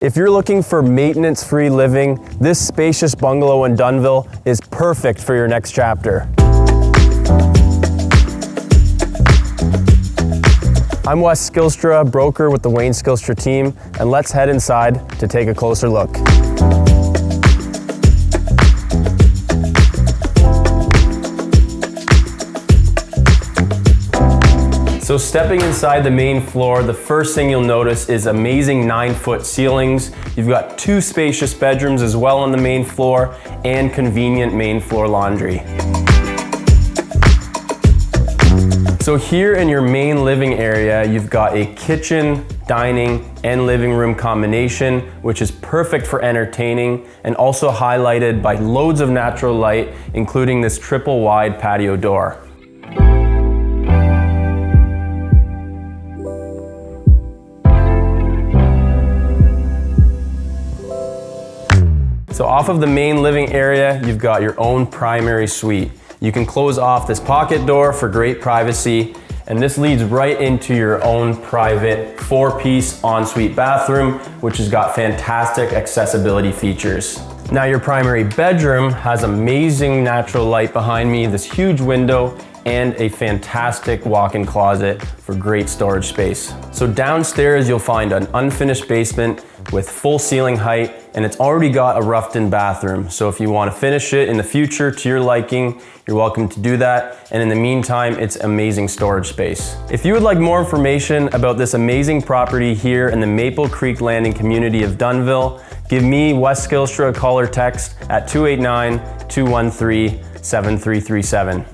If you're looking for maintenance-free living, this spacious bungalow in Dunnville is perfect for your next chapter. I'm Wes Skilstra, broker with the Wayne Skilstra team, and let's head inside to take a closer look. So stepping inside the main floor, the first thing you'll notice is amazing 9-foot ceilings. You've got 2 spacious bedrooms as well on the main floor and convenient main floor laundry. So here in your main living area, you've got a kitchen, dining, and living room combination, which is perfect for entertaining and also highlighted by loads of natural light, including this triple wide patio door. So off of the main living area, you've got your own primary suite. You can close off this pocket door for great privacy, and this leads right into your own private 4-piece ensuite bathroom, which has got fantastic accessibility features. Now your primary bedroom has amazing natural light behind me, this huge window, and a fantastic walk-in closet for great storage space. So downstairs you'll find an unfinished basement with full ceiling height, and it's already got a roughed-in bathroom. So if you want to finish it in the future to your liking, you're welcome to do that. And in the meantime, it's amazing storage space. If you would like more information about this amazing property here in the Maple Creek Landing community of Dunnville, give me, Wes Skilstra, a call or text at 289-213-7337.